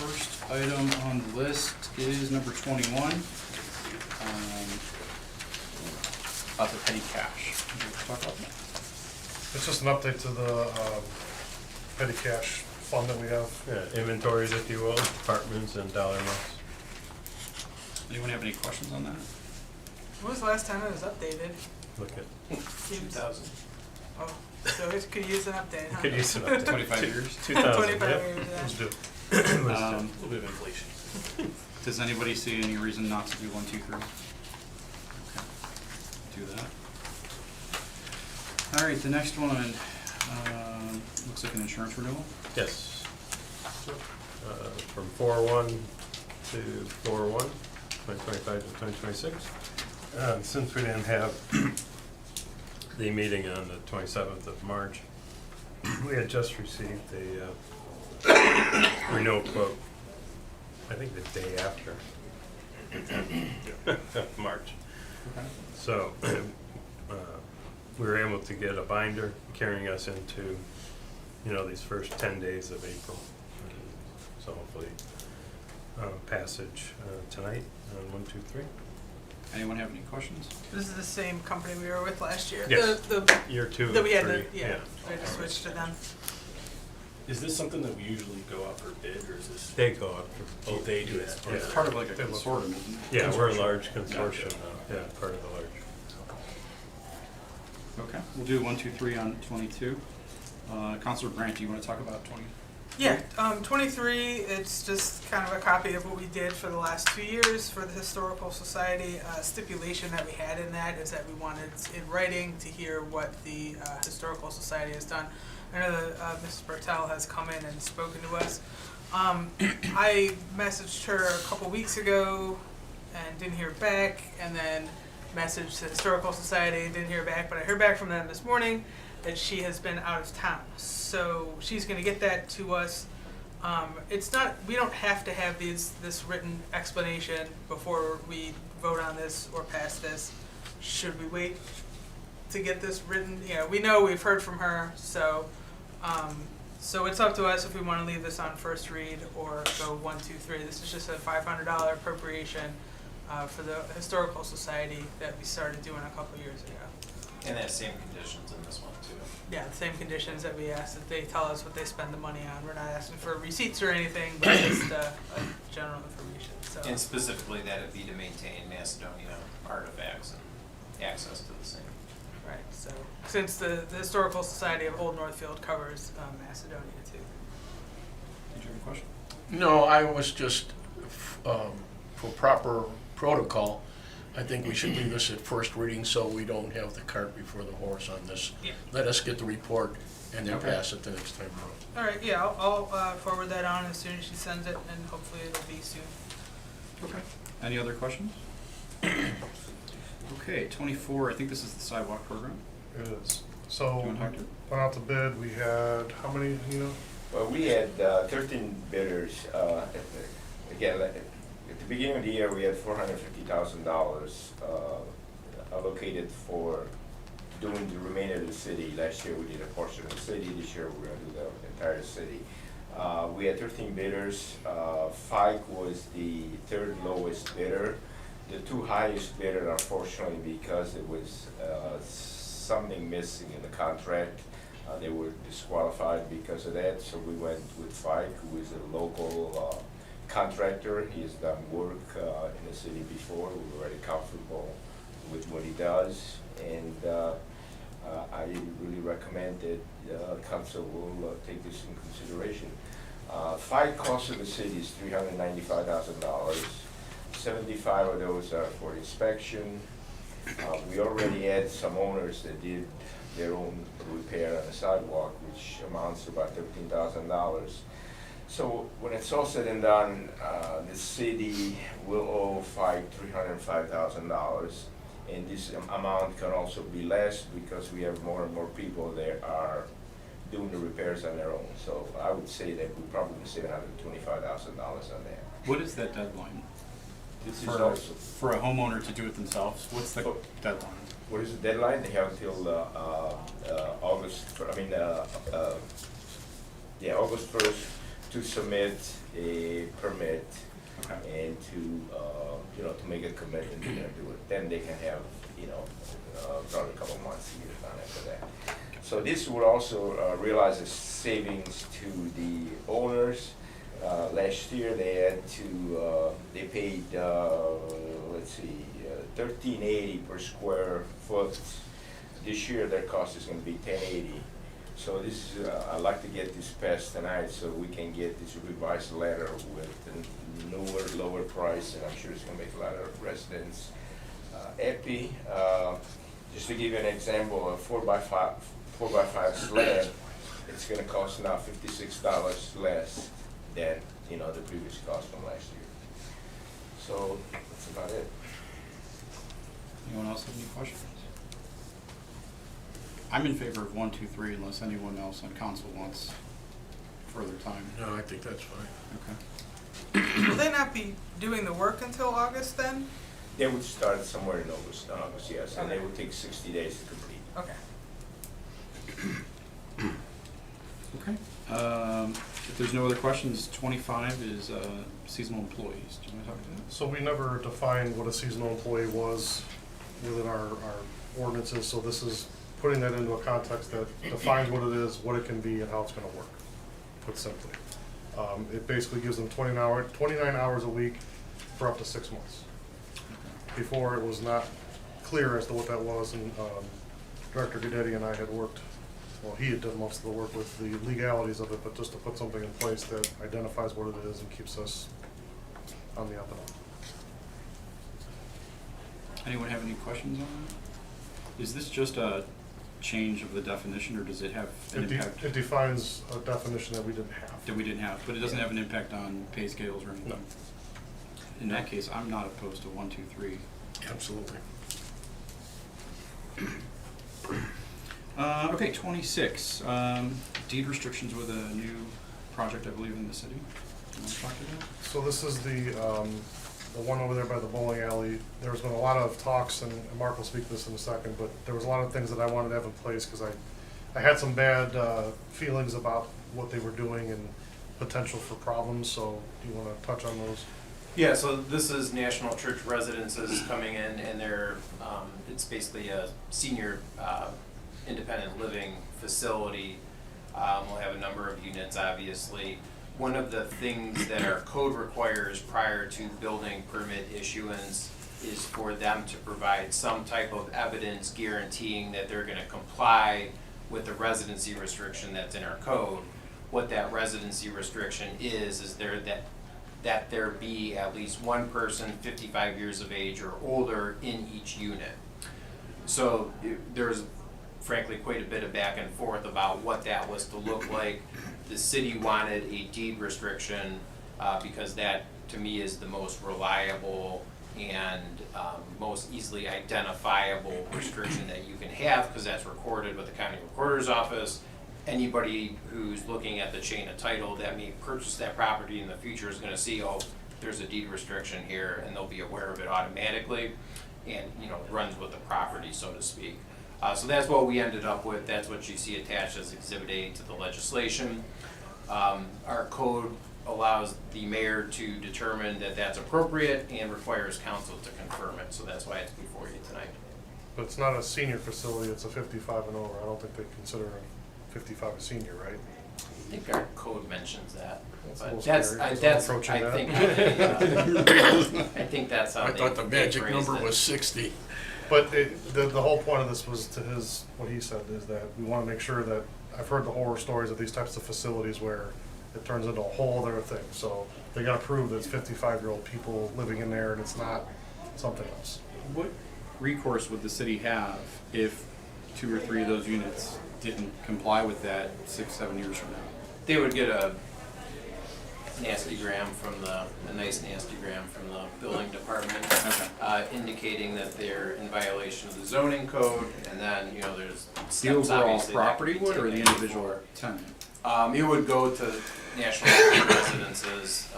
first item on the list is number 21. About the petty cash. We'll talk about that. It's just an update to the petty cash fund that we have. Yeah, inventories, if you will, departments and dollar amounts. Anyone have any questions on that? When was the last time it was updated? Look at Seems- 2000. Oh, so it could use an update, huh? Could use it up to 25 years? 2000, 25 yeah. years, yeah. Let's do. Let's do. A little bit of inflation. Does anybody see any reason not to do 1, 2, 3? Okay. Do that. All right, the next one looks like an insurance renewal. Yes. From 4/1 to 4/1, 2025 to 2026. Since we didn't have the meeting on the 27th of March, we had just received the renewal quote, I think the day after March. Okay. So we were able to get a binder carrying us into, these first 10 days of April. So hopefully passage tonight on 1, 2, 3. Anyone have any questions? This is the same company we were with last year. Yes. The Year 2 that we had and to, 3. yeah, we had to switch to them. Is this something that we usually go out for bid, or is this? They go up for. Oh, they do it. Yeah. It's part of like a They look- consortium, isn't it? Yeah, we're a large Gotcha. consortium now. Yeah, part of the large. Okay, we'll do 1, 2, 3 on 22. Counselor Brandt, do you want to talk about 20? Yeah, 23, it's just kind of a copy of what we did for the last 2 years for the Historical Society. Stipulation that we had in that is that we wanted in writing to hear what the Historical Society has done. I know that Mrs. Bartel has come in and spoken to us. I messaged her a couple weeks ago and didn't hear back, and then messaged the Historical Society and didn't hear back, but I heard back from them this morning that she has been out of town. So she's gonna get that to us. It's not, we don't have to have this written explanation before we vote on this or pass this. Should we wait to get this written? We know we've heard from her, so it's up to us if we wanna leave this on first read or go 1, 2, 3. This is just a $500 appropriation for the Historical Society that we started doing a couple years ago. And that same conditions in this one too. Yeah, the same conditions that we asked, that they tell us what they spend the money on. We're not asking for receipts or anything, but just general information, so. And specifically that it'd be to maintain Macedonia artifacts and access to the same. Right, so, since the Historical Society of Old Northfield covers Macedonia too. Did you have a question? No, I was just, for proper protocol, I think we should leave this at first reading so we don't have the cart before the horse on this. Yeah. Let us get the report and then Okay. pass it the next time around. All right, yeah, I'll forward that on as soon as she sends it, and hopefully it'll be soon. Okay. Any other questions? Okay, 24, I think this is the sidewalk program. It is. Do So, you want to talk to it? went out to bid, we had, how many, Well, we had 13 bidders. Again, at the beginning of the year, we had $450,000 allocated for doing the remainder of the city. Last year, we did a portion of the city. This year, we're going to do the entire city. We had 13 bidders. Fike was the third lowest bidder. The two highest bidder, unfortunately, because there was something missing in the contract, they were disqualified because of that. So we went with Fike, who is a local contractor. He has done work in the city before. We're very comfortable with what he does, and I really recommend that council will take this in consideration. Fike cost of the city is $395,000. 75 of those are for inspection. We already had some owners that did their own repair on the sidewalk, which amounts to about $13,000. So when it's all said and done, the city will owe $305,000, and this amount can also be less because we have more and more people that are doing the repairs on their own. So I would say that we probably save $125,000 on that. What is that deadline? This is For, also, for a homeowner to do it themselves, what's the deadline? what is the deadline? They have until August 1st to submit a permit Okay. and to, you know, to make a commitment to do it. Then they can have, you know, probably a couple months to get it done after that. So this would also realize a savings to the owners. Last year they had to, they paid, let's see, $13.80 per square foot. This year their cost is gonna be $10.80. So this is, I'd like to get this passed tonight so we can get this revised letter with the newer, lower price, and I'm sure it's gonna make a lot of residents happy. Just to give you an example, a 4x5 slab, it's gonna cost now $56 less than, you know, the previous cost from last year. So that's about it. Anyone else have any questions? I'm in favor of 1, 2, 3 unless anyone else on council wants further time. No, I think that's fine. Okay. Will they not be doing the work until August then? They would start somewhere in August, yes, and they would take 60 days to complete. Okay. Okay. If there's no other questions, 25 is seasonal employees. Do you want to talk to that? So we never defined what a seasonal employee was within our ordinances, so this is putting that into a context that defines what it is, what it can be, and how it's gonna work, put simply. It basically gives them 29 hours a week for up to 6 months. Before, it was not clear as to what that was, and Director Goodetti and I had worked, well, he had done most of the work with the legalities of it, but just to put something in place that identifies what it is and keeps us on the up and up. Anyone have any questions on that? Is this just a change of the definition, or does it have an impact It defines a definition that we didn't have. that we didn't have, but it doesn't have an impact on pay scales or anything? No. In that case, I'm not opposed to 1, 2, 3. Absolutely. Okay, 26, deed restrictions with a new project, I believe, in the city. You want to talk to that? So this is the one over there by the bowling alley. There's been a lot of talks, and Mark will speak to this in a second, but there was a lot of things that I wanted to have in place, because I had some bad feelings about what they were doing and potential for problems, so do you want to touch on those? Yeah, so this is National Church Residences coming in, and they're, it's basically a senior independent living facility. We'll have a number of units, obviously. One of the things that our code requires prior to building permit issuance is for them to provide some type of evidence guaranteeing that they're gonna comply with the residency restriction that's in our code. What that residency restriction is that there be at least one person 55 years of age or older in each unit. So there's frankly quite a bit of back and forth about what that was to look like. The city wanted a deed restriction because that, to me, is the most reliable and most easily identifiable restriction that you can have, because that's recorded with the county recorder's office. Anybody who's looking at the chain of title that may purchase that property in the future is gonna see, oh, there's a deed restriction here, and they'll be aware of it automatically, and, you know, runs with the property, so to speak. So that's what we ended up with. That's what you see attached as Exhibit A to the legislation. Our code allows the mayor to determine that that's appropriate and requires council to confirm it, so that's why it's before you tonight. But it's not a senior facility, it's a 55 and over. I don't think they consider a 55 a senior, right? I think our code mentions that, That's a but little that's, scary. I, It's that's, approaching I that. think, I think that's how I they thought the magic phrased number it. was 60. But the whole point of this was, to his, what he said, is that we want to make sure that, I've heard the horror stories of these types of facilities where it turns into a whole other thing. So they got to prove that it's 55-year-old people living in there and it's not something else. What recourse would the city have if 2 or 3 of those units didn't comply with that 6, 7 years from now? They would get a nastygram from a nice nastygram from the building department, indicating that they're in violation of the zoning code, and then, you know, there's The steps overall obviously that property could be would, or the taken individual before. tenant? It would go to National Church Residences.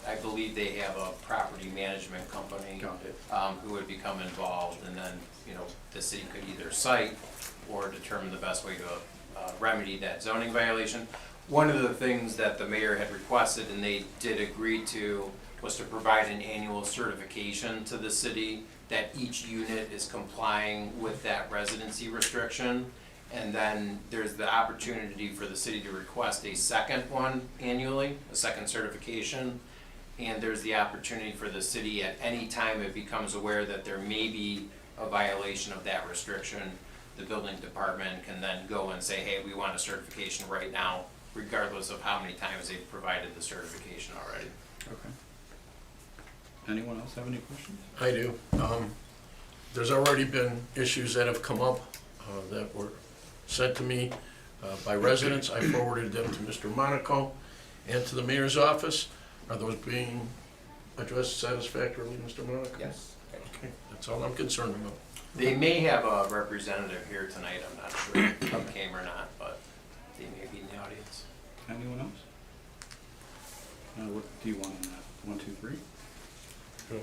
I believe they have a property management company Got it. who would become involved, and then, you know, the city could either cite or determine the best way to remedy that zoning violation. one of the things that the mayor had requested, and they did agree to, was to provide an annual certification to the city that each unit is complying with that residency restriction. And then there's the opportunity for the city to request a second one annually, a second certification. And there's the opportunity for the city at any time it becomes aware that there may be a violation of that restriction, the building department can then go and say, hey, we want a certification right now, regardless of how many times they've provided the certification already. Okay. Anyone else have any questions? I do. There's already been issues that have come up that were sent to me by residents. I forwarded them to Mr. Monaco and to the mayor's office. Are those being addressed satisfactorily, Mr. Monaco? Yes. Okay, that's all I'm concerned about. They may have a representative here tonight, I'm not sure if they came or not, but they may be in the audience. Anyone else? What do you want on that? 1, 2, 3? Good.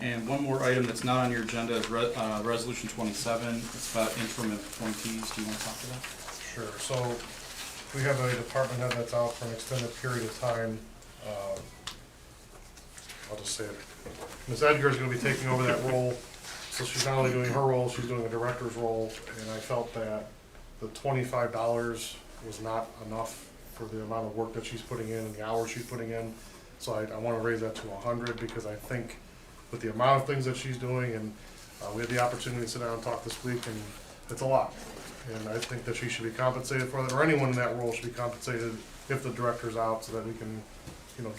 And one more item that's not on your agenda is Resolution 27. It's about interim appointees. Do you want to talk to that? Sure, so we have a department head that's out for an extended period of time. I'll just say it. Ms. Edgar is gonna be taking over that role, so she's not only doing her role, she's doing a director's role, and I felt that the $25 was not enough for the amount of work that she's putting in and the hours she's putting in. So I wanna raise that to 100, because I think with the amount of things that she's doing, and we had the opportunity to sit down and talk this week, and it's a lot. And I think that she should be compensated for that, or anyone in that role should be compensated if the director's out, so that we can,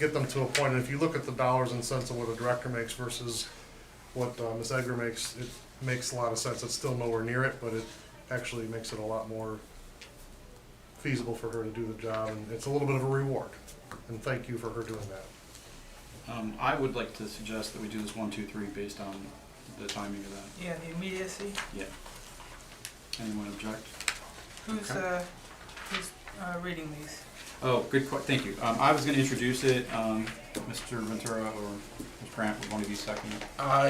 get them to a point. And if you look at the dollars and cents of what a director makes versus what Ms. Edgar makes, it makes a lot of sense. It's still nowhere near it, but it actually makes it a lot more feasible for her to do the job, and it's a little bit of a reward. And thank you for her doing that. I would like to suggest that we do this 1, 2, 3 based on the timing of that. Yeah, the immediacy. Yeah. Anyone object? Who's Okay. reading these? Oh, thank you. I was gonna introduce it, Mr. Ventura or Ms. Brandt, would one of you second it?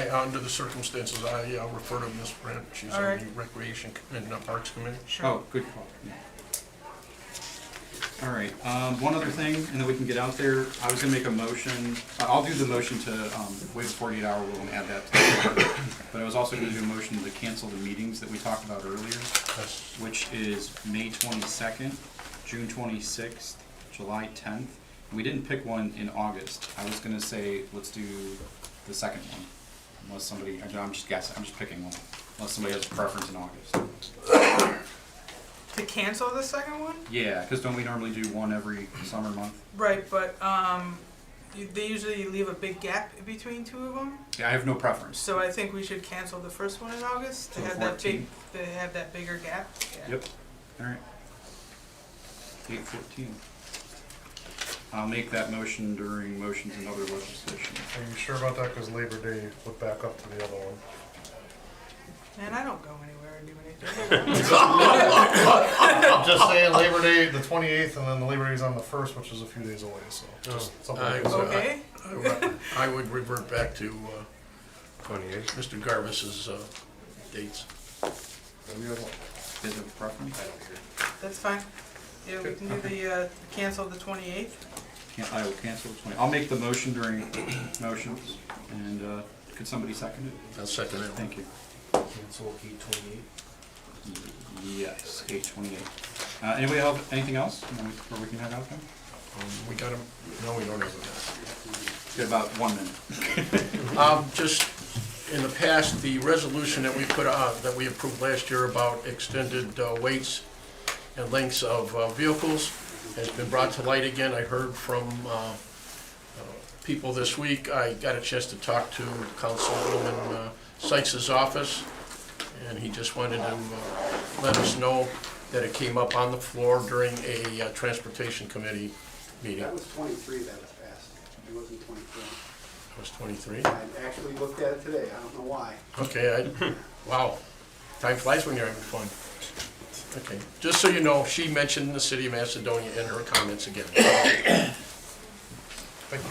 Under the circumstances, I refer to Ms. Brandt. She's All on right. the Recreation and Parks Committee. Sure. Oh, good call. Yeah. All right, one other thing, and then we can get out there. I was gonna make a motion, I'll do the motion to waive the 48-hour rule and add that to the but I was also gonna do a motion to cancel the meetings that we talked about earlier, which is May 22nd, June 26th, July 10th. We didn't pick one in August. I was gonna say, let's do the second one, unless somebody, I'm just guessing, I'm just picking one, unless somebody has a preference in August. To cancel the second one? Yeah, because don't we normally do one every summer month? Right, but they usually leave a big gap between two of them. Yeah, I have no preference. So I think we should cancel the first one in August to So have that 14th? have that bigger gap. Yeah. Yep. All right. 8:14. I'll make that motion during motions and other legislation. Are you sure about that? Because Labor Day would back up to the other one. Man, I don't go anywhere and do anything. I'm just saying Labor Day, the 28th, and then the Labor Day's on the 1st, which is a few days away, so just something to consider. Okay. I would revert back to 28. Mr. Garvis's dates. Whatever you guys want. Is there a preference? That's fine. Yeah, we can do the cancel the 28th. I will cancel the 20. I'll make the motion during motions, and could somebody second it? I'll second it. Thank you. Cancel 8/28. Yes, 8:28. Anybody have anything else where we can head out then? We got him. No, we don't have it. Got about 1 minute. Just in the past, the resolution that we put on, that we approved last year about extended weights and lengths of vehicles has been brought to light again. I heard from people this week. I got a chance to talk to Councilwoman Sykes' office, and he just wanted to let us know that it came up on the floor during a Transportation Committee meeting. That was 23 that was passed. It wasn't 24. It was 23? I actually looked at it today. I don't know why. Okay, wow. Time flies when you're having fun. Okay, just so you know, she mentioned the city of Macedonia in her comments again. Thank you.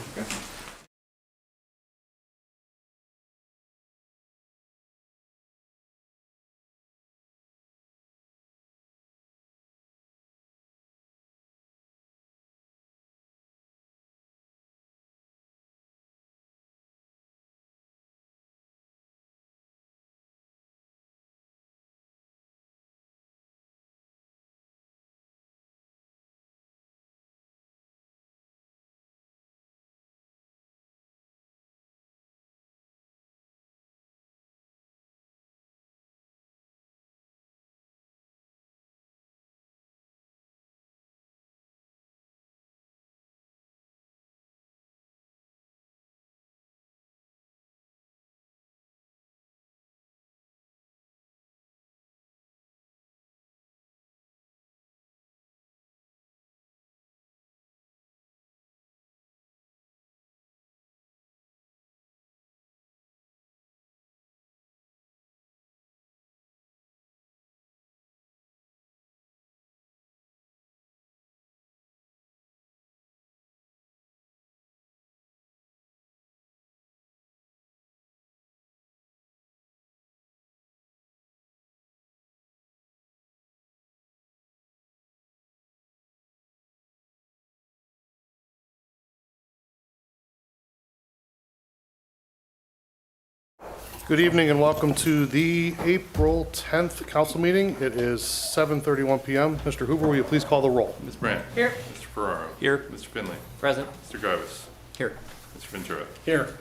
Good evening and welcome to the April 10th council meeting. It is 7:31 PM. Mr. Hoover, will you please call the roll? Ms. Brandt. Here. Mr. Ferraro. Here. Mr. Finley. Present. Mr. Garvis. Here. Mr. Ventura. Here.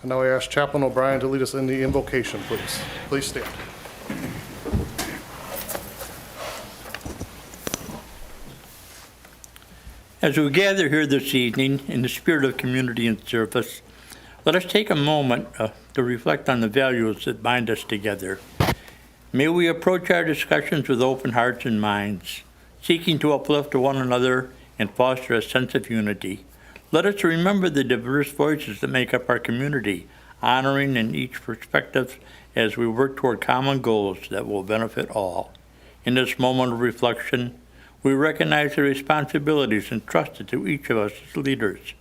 And now I ask Chaplain O'Brien to lead us in the invocation, please. Please stand. As we gather here this evening in the spirit of community and service, let us take a moment to reflect on the values that bind us together. May we approach our discussions with open hearts and minds, seeking to uplift one another and foster a sense of unity. Let us remember the diverse voices that make up our community, honoring in each perspective as we work toward common goals that will benefit all. In this moment of reflection, we recognize the responsibilities entrusted to each of us as leaders.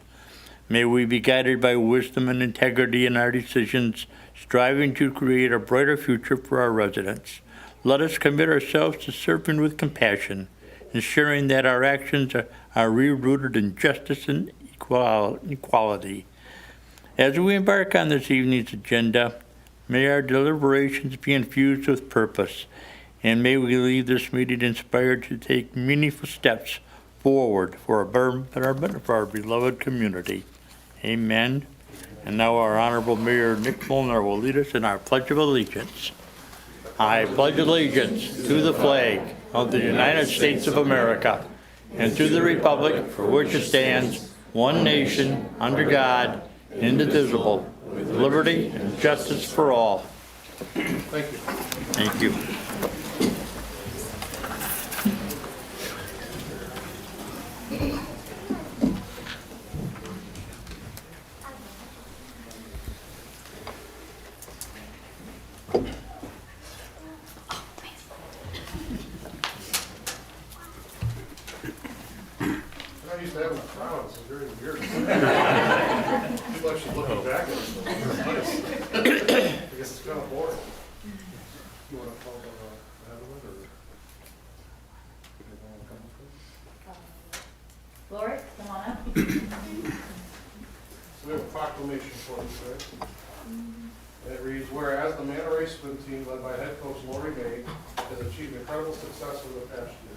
May we be guided by wisdom and integrity in our decisions, striving to create a brighter future for our residents. Let us commit ourselves to serving with compassion, ensuring that our actions are re-rooted in justice and equality. As we embark on this evening's agenda, may our deliberations be infused with purpose, and may we leave this meeting inspired to take meaningful steps forward for a betterment for our beloved community. Amen. And now our Honorable Mayor Nick Molnar will lead us in our Pledge of Allegiance. I pledge allegiance to the flag of the United States of America and to the republic for which it stands, one nation, under God, indivisible, with liberty and justice for all. Thank you. Thank you. I used to have a crowd, this is very weird. People actually looking back at us. Nice. I guess it's kind of boring. You want to call the Adelaide or? Lori, come on up. So we have a proclamation for you today. And it reads, whereas the Manta Ray swim team led by head coach Lori May has achieved incredible success over the past year.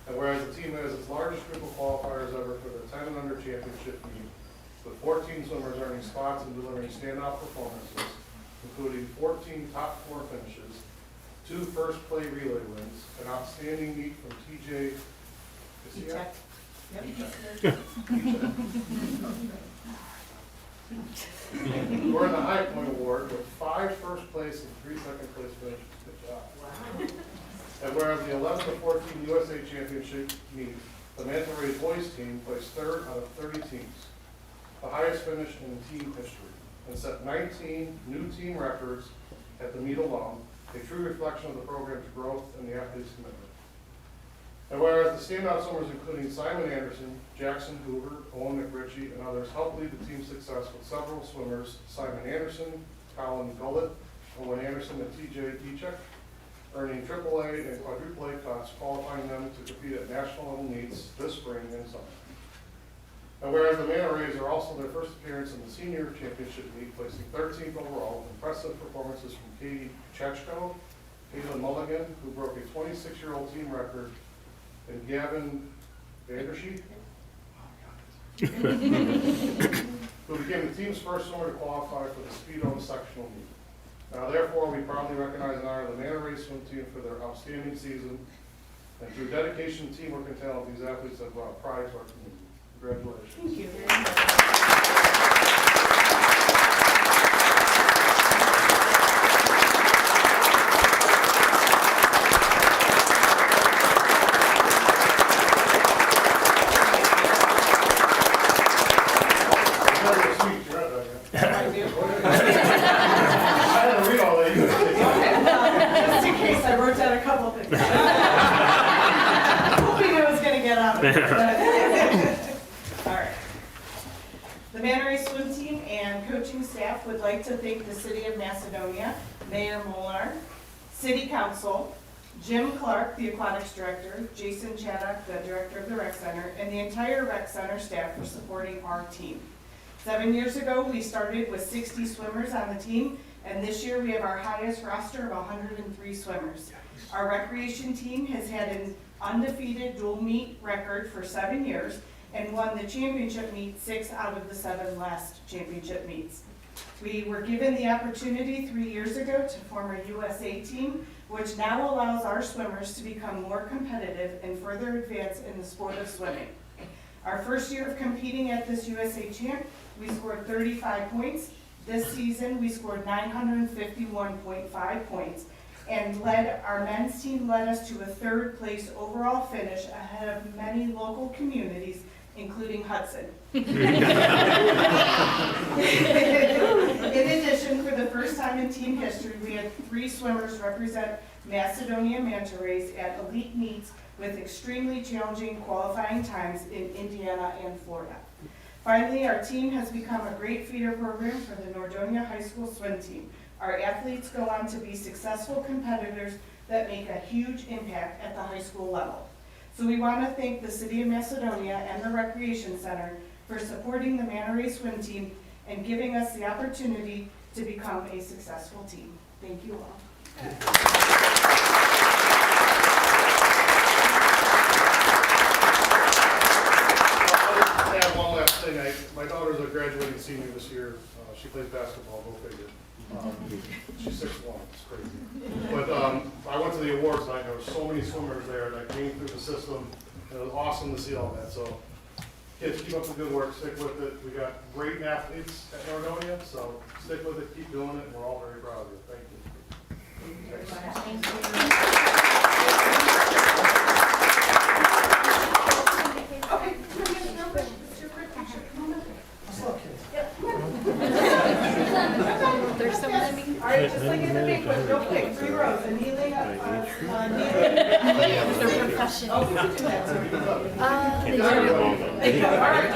And whereas the team has its largest group of qualifiers ever for the 10 and under championship meet, with 14 swimmers earning spots and delivering standout performances, including 14 top 4 finishes, 2 first play relay wins, an outstanding meet from TJ. Is he Check. Yep. We're in the High Point Award with 5 first place and 3 second place finishes. Good job. Wow. And whereas the 11 to 14 USA Championship meet, the Manta Ray boys team placed 3rd out of 30 teams, the highest finish in team history, and set 19 new team records at the meet alone, a true reflection of the program's growth and the athletes' commitment. And whereas the standout swimmers, including Simon Anderson, Jackson Hoover, Owen McRitchie, and others, helped lead the team's success with several swimmers, Simon Anderson, Colin Gullett, Owen Anderson, and TJ Dechek, earning AAA and quadruple A cuts, qualifying them to compete at national level meets this spring and summer. And whereas the Manta Rays are also their first appearance in the senior championship meet, placing 13th overall, impressive performances from Katie Chechko, Caitlin Mulligan, who broke a 26-year-old team record, and Gavin Vandersheet, who became the team's first swimmer to qualify for the Speedo sectional meet. Now, therefore, we proudly recognize and honor the Manta Ray swim team for their outstanding season, and through dedication, teamwork, and talent, these athletes have brought pride to our community. Congratulations. Thank you very much. Just in case, I wrote down a couple things. Hoping I was gonna get out of it. All right. The Manta Ray swim team and coaching staff would like to thank the City of Macedonia, Mayor Molnar, City Council, Jim Clark, the aquatics director, Jason Chaddock, the director of the rec center, and the entire rec center staff for supporting our team. 7 years ago, we started with 60 swimmers on the team, And this year, we have our highest roster of 103 swimmers. Our recreation team has had an undefeated dual meet record for 7 years and won the championship meet 6 out of the 7 last championship meets. We were given the opportunity 3 years ago to form a USA team, which now allows our swimmers to become more competitive and further advance in the sport of swimming. Our first year of competing at this USA champ, we scored 35 points. This season, we scored 951.5 points, and our men's team led us to a 3rd place overall finish ahead of many local communities, including Hudson. In addition, for the first time in team history, we had 3 swimmers represent Macedonia Manta Rays at elite meets with extremely challenging qualifying times in Indiana and Florida. Finally, our team has become a great feeder program for the Nordonia High School swim team. Our athletes go on to be successful competitors that make a huge impact at the high school level. So we want to thank the City of Macedonia and the Recreation Center for supporting the Manta Ray swim team and giving us the opportunity to become a successful team. Thank you all. One last thing, my daughter's a graduating senior this year. She plays basketball, go figure. She's 6'1", it's crazy. But I went to the awards night, and there were so many swimmers there that came through the system, and it was awesome to see all that. So kids, keep up the good work, stick with it. We got great athletes at Nordonia, so stick with it, keep doing it, and we're all very proud of you. Thank you. There's so many. All right, just like in the big one, real quick, 3 rows, and kneeling up. They're professional. Oh, we can do that. They do. All right.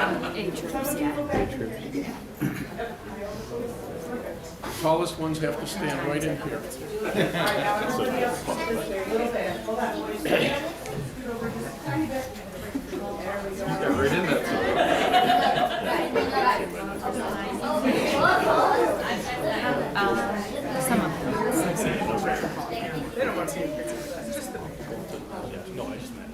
Tallest ones have to stand right in here. All right, now everybody else, just this way, a little bit. Hold on, boys. Scoot over just a tiny bit. There we go. Right in that. Some of them. They don't want to see any pictures of that, just the No, I just meant.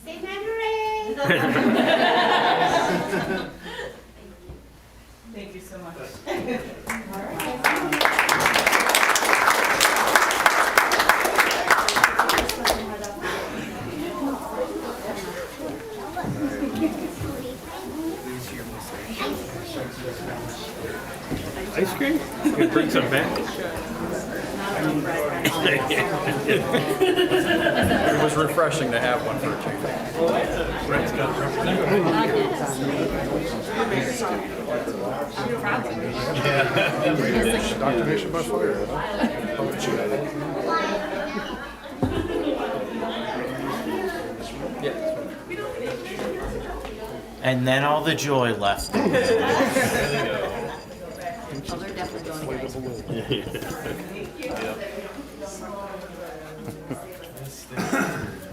Say Manta Ray! Thank you so much. All right. Ice cream? You can bring some back. It was refreshing to have one for a change. Dr. Nation by fire. And then all the joy left. Oh, they're definitely going to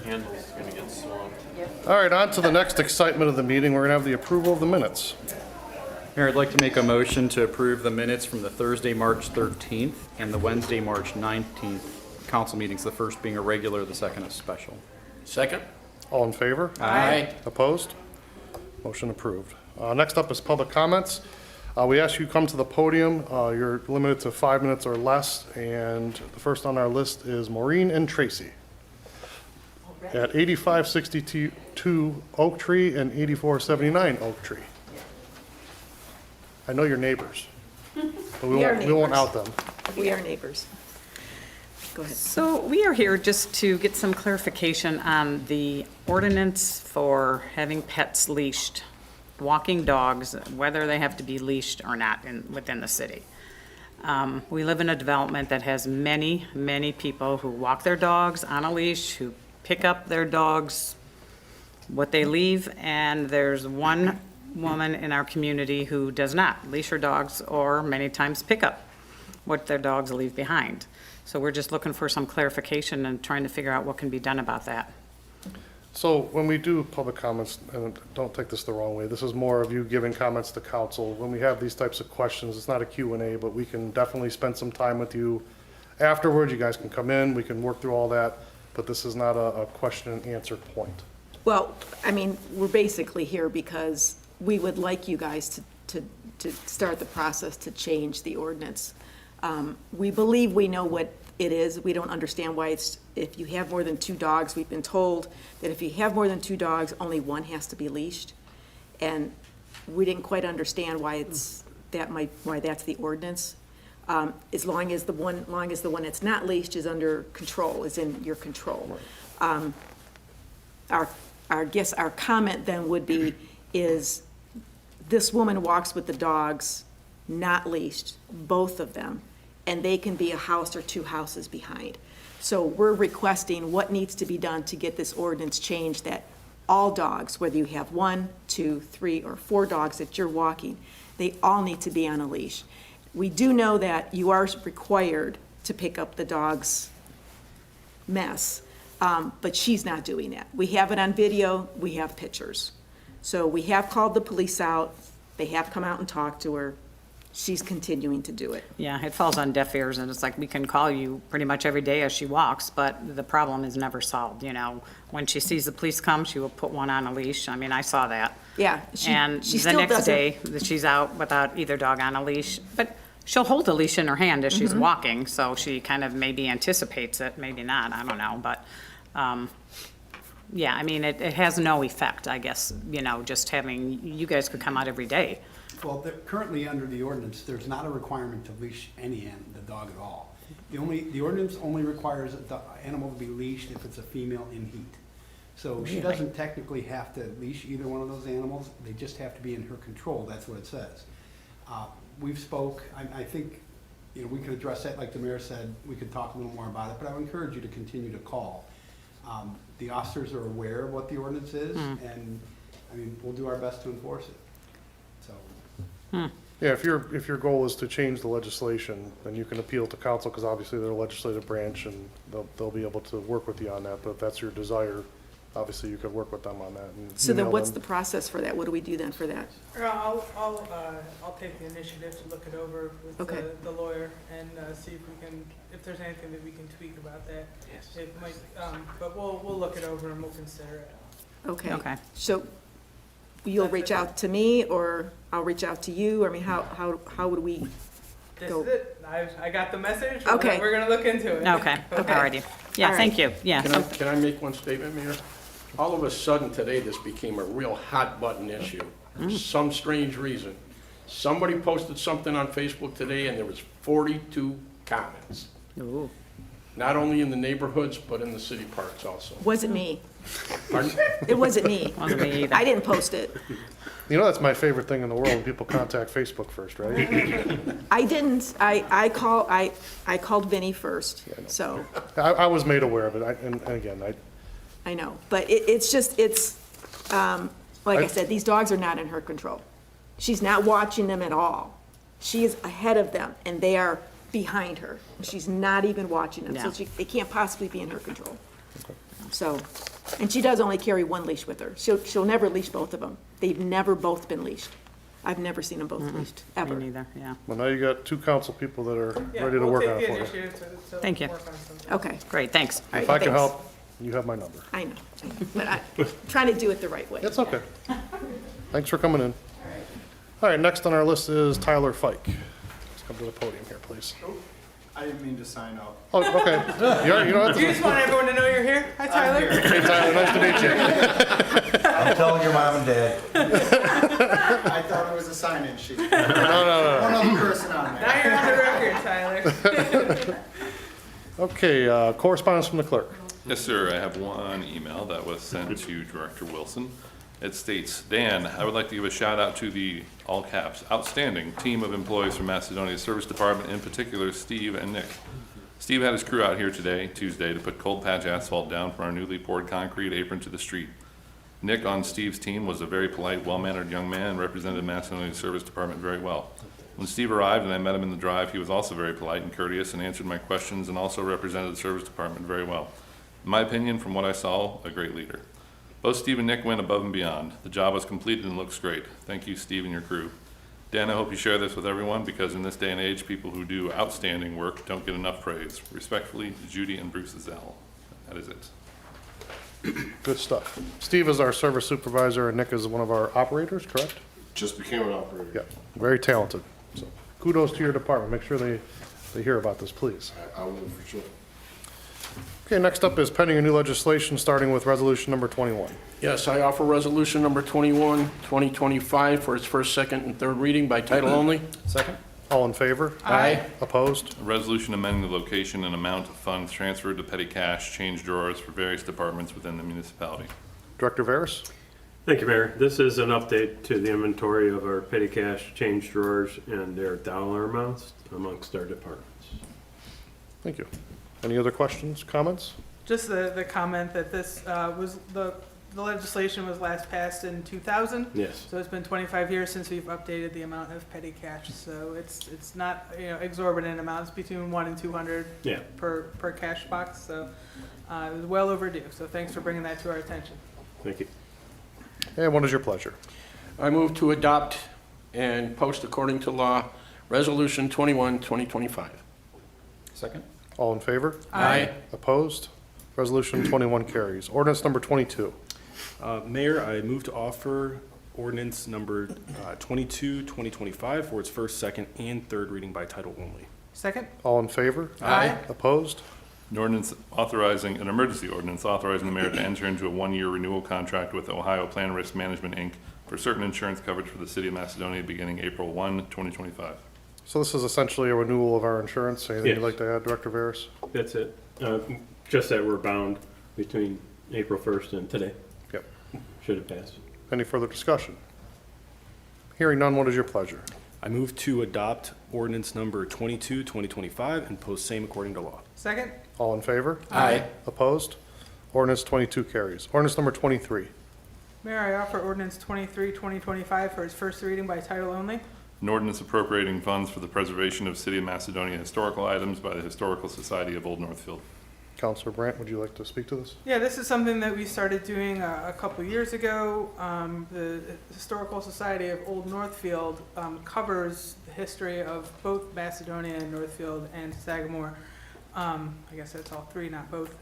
Handle's gonna get swamped. All right, on to the next excitement of the meeting. We're going to have the approval of the minutes. Mayor, I'd like to make a motion to approve the minutes from the Thursday, March 13th and the Wednesday, March 19th council meetings, the first being a regular, the second a special. Second? All in favor? Aye. Opposed? Motion approved. Next up is public comments. We ask you come to the podium. You're limited to 5 minutes or less, and the first on our list is Maureen and Tracy at 8562 Oak Tree and 8479 Oak Tree. I know you're neighbors, but we won't out them. We are neighbors. Go ahead. So we are here just to get some clarification on the ordinance for having pets leashed, walking dogs, whether they have to be leashed or not within the city. We live in a development that has many, many people who walk their dogs on a leash, who pick up their dogs, what they leave, and there's one woman in our community who does not leash her dogs or many times pick up. what their dogs leave behind. So we're just looking for some clarification and trying to figure out what can be done about that. So when we do public comments, and don't take this the wrong way, this is more of you giving comments to council. When we have these types of questions, it's not a Q&A, but we can definitely spend some time with you afterwards. You guys can come in, we can work through all that, but this is not a question and answer point. Well, I mean, we're basically here because we would like you guys to start the process to change the ordinance. We believe we know what it is. We don't understand why it's, if you have more than 2 dogs, we've been told that if you have more than 2 dogs, only one has to be leashed. And we didn't quite understand why why that's the ordinance. As long as the one that's not leashed is under control, is in your control. Our guess, our comment then would be, is this woman walks with the dogs not leashed, both of them, and they can be a house or 2 houses behind. So we're requesting what needs to be done to get this ordinance changed, that all dogs, whether you have 1, 2, 3, or 4 dogs that you're walking, they all need to be on a leash. We do know that you are required to pick up the dog's mess, but she's not doing that. We have it on video, we have pictures. So we have called the police out, they have come out and talked to her. She's continuing to do it. Yeah, it falls on deaf ears, and it's like, we can call you pretty much every day as she walks, but the problem is never solved, you know. When she sees the police come, she will put one on a leash. I mean, I saw that. Yeah, And she the still next doesn't. day, that she's out without either dog on a leash. But she'll hold the leash in her hand as she's walking, so she kind of maybe anticipates it, maybe not, I don't know. But, yeah, I mean, it has no effect, I guess, you know, just having, you guys could come out every day. Well, currently under the ordinance, there's not a requirement to leash the dog at all. The ordinance only requires the animal to be leashed if it's a female in heat. So she doesn't technically have to leash either one of those animals, they just have to be in her control, that's what it says. We've spoke, I think, you know, we could address that, like the mayor said, we could talk a little more about it, but I would encourage you to continue to call. The officers are aware of what the ordinance is, and, I mean, we'll do our best to enforce it, so. Yeah, if your goal is to change the legislation, then you can appeal to council, because obviously they're a legislative branch, and they'll be able to work with you on that. But if that's your desire, obviously you could work with them on that. And So then email what's them. the process for that? What do we do then for that? I'll take the initiative to look it over with Okay. the lawyer and see if there's anything that we can tweak about that. Yes. It might, but we'll look it over and we'll consider it. Okay. Okay. So you'll reach out to me, or I'll reach out to you? I mean, how would we This go? is it. I got the message. Okay. We're gonna look into it. Okay, alrighty. Yeah, All thank you, yeah. Can I make one statement, Mayor? All of a sudden today, this became a real hot button issue. For some strange reason. Somebody posted something on Facebook today and there was 42 comments. Ooh. Not only in the neighborhoods, but in the city parks also. Wasn't me. Pardon? It wasn't me. Wasn't me either. I didn't post it. You know, that's my favorite thing in the world, when people contact Facebook first, right? I didn't. I called Vinny first, so, I was made aware of it, and again, I know. But it's like I said, these dogs are not in her control. She's not watching them at all. She is ahead of them, and they are behind her. She's not even watching them, so Yeah. it can't possibly be in her control. So, and she does only carry 1 leash with her. She'll never leash both of them. They've never both been leashed. I've never seen them both leashed, ever. Me neither, yeah. well, now you got 2 council people that are Yeah, ready to we'll work take on the it for you. initiative to Thank you. work on something. Okay, Great, thanks. all right, If I can thanks. help, you have my number. I know, but I'm trying to do it the right way. It's okay. Thanks for coming in. All right, next on our list is Tyler Fike. Let's come to the podium here, please. I didn't mean to sign up. Oh, okay. You don't have You to. just want everyone to know you're here? Hi, Tyler. Hey, Tyler, nice to meet you. I'm telling your mom and dad. I thought it was a sign-in sheet. No. One other person on there. Now you're on the record, Tyler. Okay, correspondence from the clerk. Yes, sir. I have one email that was sent to Director Wilson. It states, Dan, I would like to give a shout out to the, all caps, outstanding team of employees from Macedonia Service Department, in particular Steve and Nick. Steve had his crew out here today, Tuesday, to put cold patch asphalt down for our newly poured concrete apron to the street. Nick on Steve's team was a very polite, well-mannered young man and represented Macedonia Service Department very well. When Steve arrived and I met him in the drive, he was also very polite and courteous and answered my questions and also represented the service department very well. In my opinion, from what I saw, a great leader. Both Steve and Nick went above and beyond. The job was completed and looks great. Thank you, Steve, and your crew. Dan, I hope you share this with everyone because in this day and age, people who do outstanding work don't get enough praise. Respectfully, Judy and Bruce Zell. That is it. Good stuff. Steve is our service supervisor and Nick is one of our operators, correct? Just became an operator. Yeah, very talented. So kudos to your department. Make sure they hear about this, please. I will for sure. Okay, next up is pending a new legislation, starting with resolution number 21. Yes, I offer resolution number 21, 2025 for its first, second, and third reading by title only. Second? All in favor? Aye. Opposed? A resolution amending the location and amount of funds transferred to petty cash change drawers for various departments within the municipality. Director Veras? Thank you, Mayor. This is an update to the inventory of our petty cash change drawers and their dollar amounts amongst our departments. Thank you. Any other questions, comments? Just the comment that this was, the legislation was last passed in 2000. Yes. So it's been 25 years since we've updated the amount of petty cash. So it's not, exorbitant amounts, between 1 and 200 Yeah. per cash box. So it was well overdue. So thanks for bringing that to our attention. Thank you. And what is your pleasure? I move to adopt and post according to law, Resolution 21, 2025. Second? All in favor? Aye. Opposed? Resolution 21 carries. Ordinance number 22. Mayor, I move to offer ordinance number 22, 2025 for its first, second, and third reading by title only. Second? All in favor? Aye. Opposed? An emergency ordinance authorizing the mayor to enter into a one-year renewal contract with Ohio Plan Risk Management, Inc. for certain insurance coverage for the city of Macedonia beginning April 1, 2025. So this is essentially a renewal of our insurance. Anything Yes. you'd like to add, Director Veras? That's it. Just that we're bound between April 1st and today. Yep. Should have passed. Any further discussion? Hearing none, what is your pleasure? I move to adopt ordinance number 22, 2025 and post same according to law. Second? All in favor? Aye. Opposed? Ordinance 22 carries. Ordinance number 23. Mayor, I offer ordinance 23, 2025 for its first reading by title only. An ordinance appropriating funds for the preservation of City of Macedonia historical items by the Historical Society of Old Northfield. Councilor Brandt, would you like to speak to this? Yeah, this is something that we started doing a couple years ago. The Historical Society of Old Northfield covers the history of both Macedonia and Northfield and Sagamore. I guess that's all three, not both.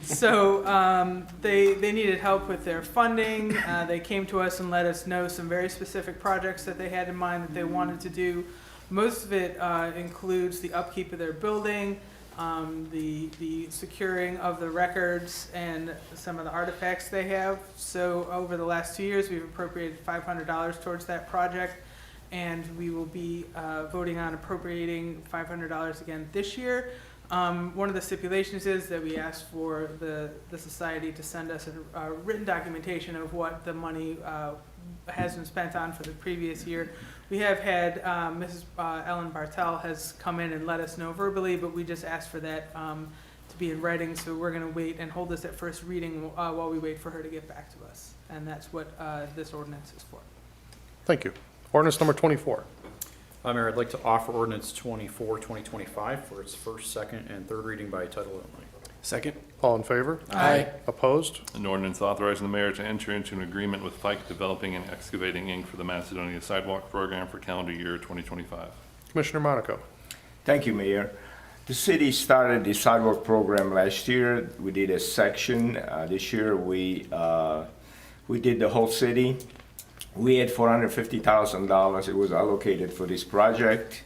So they needed help with their funding. They came to us and let us know some very specific projects that they had in mind that they wanted to do. Most of it includes the upkeep of their building, the securing of the records and some of the artifacts they have. So over the last 2 years, we've appropriated $500 towards that project, and we will be voting on appropriating $500 again this year. One of the stipulations is that we ask for the society to send us a written documentation of what the money has been spent on for the previous year. We have had Mrs. Ellen Bartel has come in and let us know verbally, but we just asked for that to be in writing. So we're going to wait and hold this at first reading while we wait for her to get back to us. And that's what this ordinance is for. Thank you. Ordinance number 24. Mayor, I'd like to offer ordinance 24, 2025 for its first, second, and third reading by title only. Second? All in favor? Aye. Opposed? An ordinance authorizing the mayor to enter into an agreement with Pike Developing and Excavating, Inc. for the Macedonia Sidewalk Program for calendar year 2025. Commissioner Monaco. Thank you, Mayor. The city started the sidewalk program last year. We did a section. This year we did the whole city. We had $450,000. It was allocated for this project.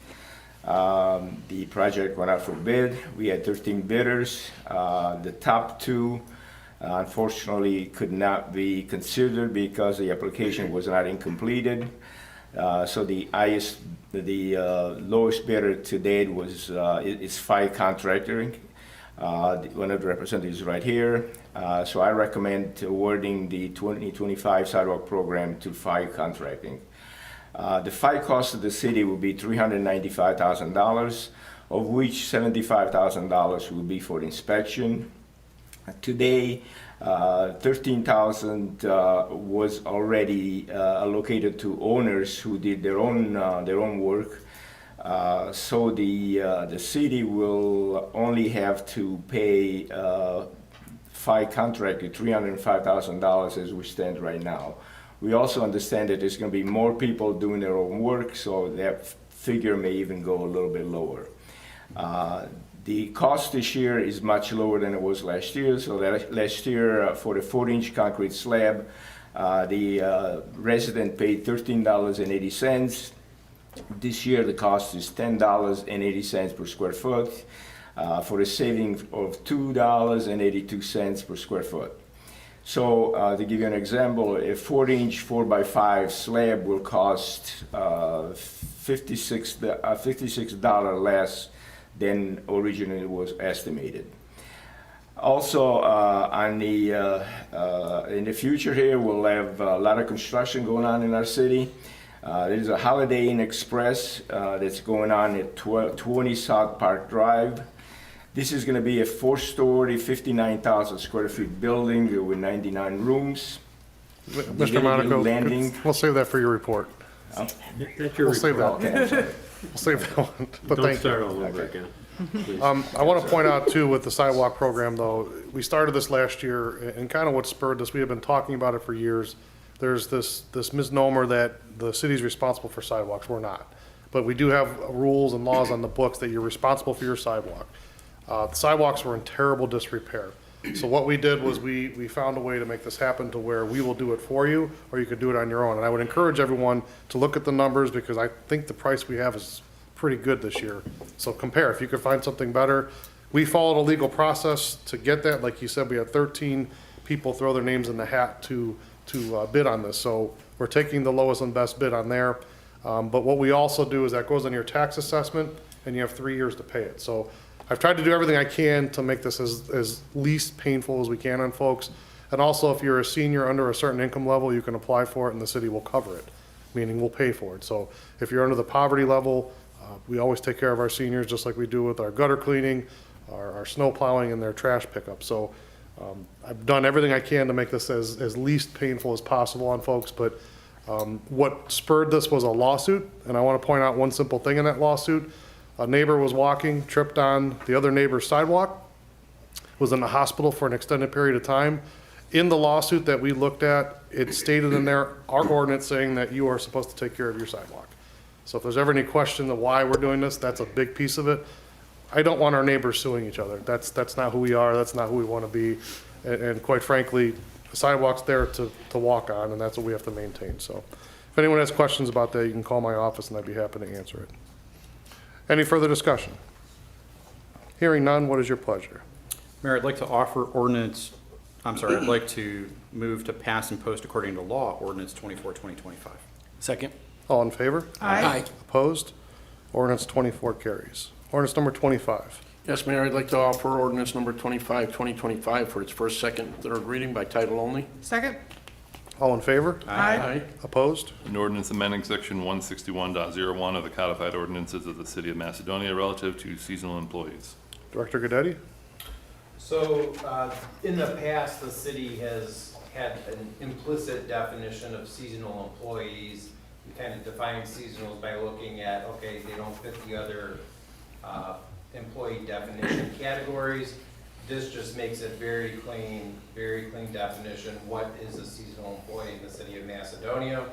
The project went out for bid. We had 13 bidders. The top two, unfortunately, could not be considered because the application was not completed. So the lowest bidder to date is Pike Contracting. One of the representatives is right here. So I recommend awarding the 2025 sidewalk program to Pike Contracting. The Pike cost of the city will be $395,000, of which $75,000 will be for inspection. Today, 13,000 was already allocated to owners who did their own work. So the city will only have to pay 5 contracted $305,000 as we stand right now. We also understand that there's going to be more people doing their own work, so that figure may even go a little bit lower. The cost this year is much lower than it was last year. So that last year for the 4-inch concrete slab, the resident paid $13.80. This year the cost is $10.80 per square foot, for a saving of $2.82 per square foot. So to give you an example, a 4-inch 4x5 slab will cost $56 less than originally was estimated. Also, in the future here, we'll have a lot of construction going on in our city. There's a Holiday Inn Express that's going on at 20 South Park Drive. This is going to be a 4-story, 59,000 square feet building with 99 rooms. Mr. Monaco, we'll save that for your report. We'll save that. Okay, I'm sorry. We'll save that one, but Don't thank you. start all over again. I want to point out too, with the sidewalk program though, we started this last year and kind of what spurred this, we have been talking about it for years. There's this misnomer that the city's responsible for sidewalks. We're not. But we do have rules and laws on the books that you're responsible for your sidewalk. The sidewalks were in terrible disrepair. So what we did was we found a way to make this happen to where we will do it for you, or you could do it on your own. And I would encourage everyone to look at the numbers because I think the price we have is pretty good this year. So compare, if you could find something better. We followed a legal process to get that. Like you said, we had 13 people throw their names in the hat to bid on this. So we're taking the lowest and best bid on there. But what we also do is that goes on your tax assessment and you have 3 years to pay it. So I've tried to do everything I can to make this as least painful as we can on folks. And also, if you're a senior under a certain income level, you can apply for it and the city will cover it, meaning we'll pay for it. So if you're under the poverty level, we always take care of our seniors just like we do with our gutter cleaning, our snow plowing, and their trash pickup. So I've done everything I can to make this as least painful as possible on folks. But what spurred this was a lawsuit, and I want to point out one simple thing in that lawsuit. A neighbor was walking, tripped on the other neighbor's sidewalk, was in the hospital for an extended period of time. In the lawsuit that we looked at, it stated in there, our ordinance saying that you are supposed to take care of your sidewalk. So if there's ever any question of why we're doing this, that's a big piece of it. I don't want our neighbors suing each other. That's not who we are, that's not who we want to be. And quite frankly, the sidewalk's there to walk on, and that's what we have to maintain. So if anyone has questions about that, you can call my office and I'd be happy to answer it. Any further discussion? Hearing none, what is your pleasure? Mayor, I'd like to offer I'd like to move to pass and post according to law, ordinance 24-2025. Second. All in favor? Aye. Opposed? Ordinance 24 carries. Ordinance number 25. Yes, Mayor, I'd like to offer ordinance number 25, 2025 for its first, second, third reading by title only. Second? All in favor? Aye. Opposed? An ordinance amending section 161.01 of the codified ordinances of the city of Macedonia relative to seasonal employees. Director Gaddetti? So, in the past, the city has had an implicit definition of seasonal employees. We kind of define seasonals by looking at, okay, they don't fit the other employee definition categories. This just makes it very clean definition. What is a seasonal employee in the city of Macedonia?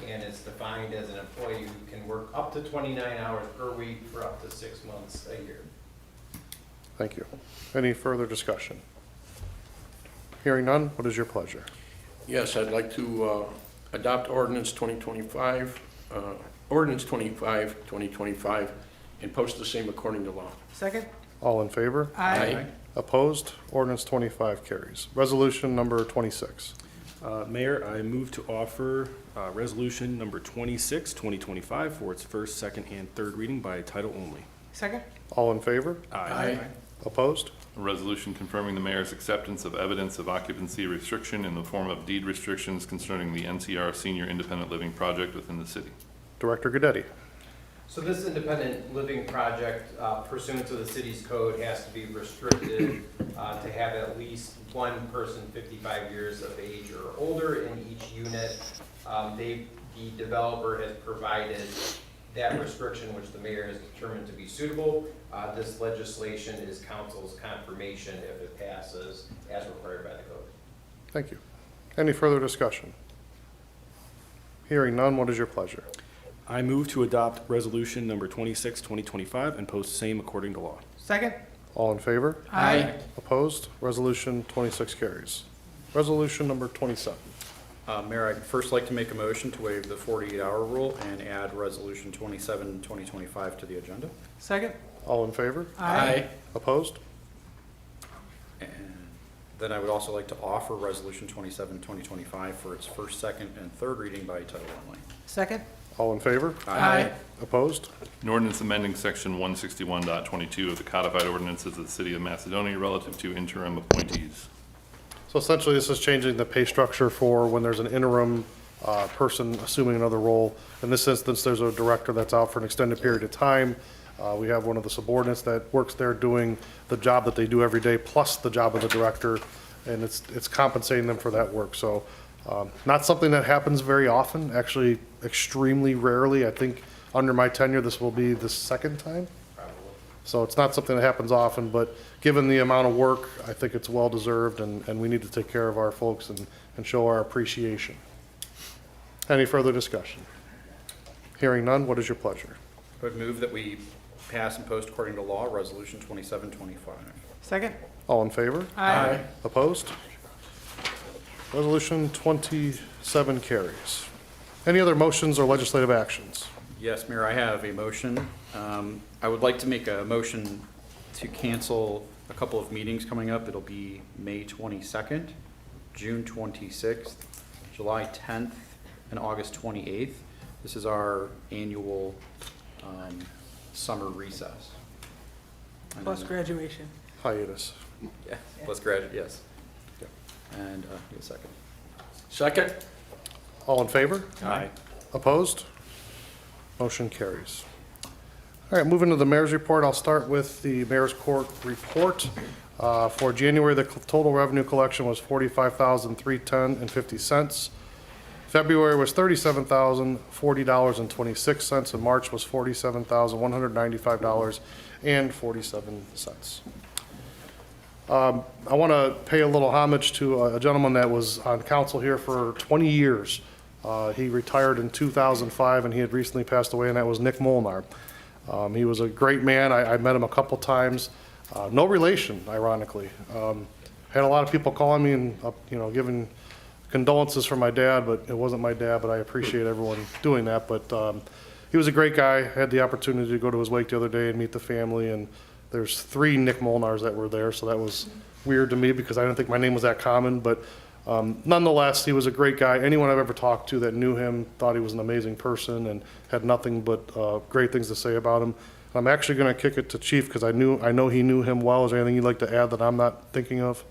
And it's defined as an employee who can work up to 29 hours per week for up to 6 months a year. Thank you. Any further discussion? Hearing none, what is your pleasure? Yes, I'd like to adopt ordinance 2025, ordinance 25, 2025, and post the same according to law. Second? All in favor? Aye. Opposed? Ordinance 25 carries. Resolution number 26. Mayor, I move to offer resolution number 26, 2025 for its first, second, and third reading by title only. Second? All in favor? Aye. Opposed? A resolution confirming the mayor's acceptance of evidence of occupancy restriction in the form of deed restrictions concerning the NCR Senior Independent Living Project within the city. Director Gaddetti? So this independent living project pursuant to the city's code has to be restricted to have at least one person 55 years of age or older in each unit. The developer has provided that restriction, which the mayor has determined to be suitable. This legislation is council's confirmation if it passes as required by the code. Thank you. Any further discussion? Hearing none, what is your pleasure? I move to adopt resolution number 26, 2025, and post same according to law. Second? All in favor? Aye. Opposed? Resolution 26 carries. Resolution number 27. Mayor, I'd first like to make a motion to waive the 48-hour rule and add resolution 27, 2025 to the agenda. Second? All in favor? Aye. Opposed? And then I would also like to offer resolution 27, 2025 for its first, second, and third reading by title only. Second? All in favor? Aye. Opposed? An ordinance amending section 161.22 of the codified ordinances of the city of Macedonia relative to interim appointees. So essentially, this is changing the pay structure for when there's an interim person assuming another role. In this instance, there's a director that's out for an extended period of time. We have one of the subordinates that works there doing the job that they do every day, plus the job of the director, and it's compensating them for that work. So not something that happens very often, actually extremely rarely. I think under my tenure, this will be the second time. So it's not something that happens often, but given the amount of work, I think it's well-deserved, and we need to take care of our folks and show our appreciation. Any further discussion? Hearing none, what is your pleasure? I would move that we pass and post according to law, resolution 27, 25. Second? All in favor? Aye. Opposed? Resolution 27 carries. Any other motions or legislative actions? Yes, Mayor, I have a motion. I would like to make a motion to cancel a couple of meetings coming up. It'll be May 22nd, June 26th, July 10th, and August 28th. This is our annual summer recess. And Plus then- graduation. Hiatus. Yeah, plus graduate, yes. And, give a second. Second? All in favor? Aye. Opposed? Motion carries. All right, moving to the mayor's report. I'll start with the mayor's court report. For January, the total revenue collection was $45,310.50. February was $37,040.26, and March was $47,195.47. I want to pay a little homage to a gentleman that was on council here for 20 years. He retired in 2005, and he had recently passed away, and that was Nick Molnar. He was a great man. I met him a couple times. No relation, ironically. Had a lot of people calling me and, giving condolences for my dad, but it wasn't my dad, but I appreciate everyone doing that. But he was a great guy. I had the opportunity to go to his wake the other day and meet the family, and there's 3 Nick Molnars that were there, so that was weird to me because I didn't think my name was that common. But nonetheless, he was a great guy. Anyone I've ever talked to that knew him thought he was an amazing person and had nothing but great things to say about him. I'm actually going to kick it to Chief because I know he knew him well. Is there anything you'd like to add that I'm not thinking of?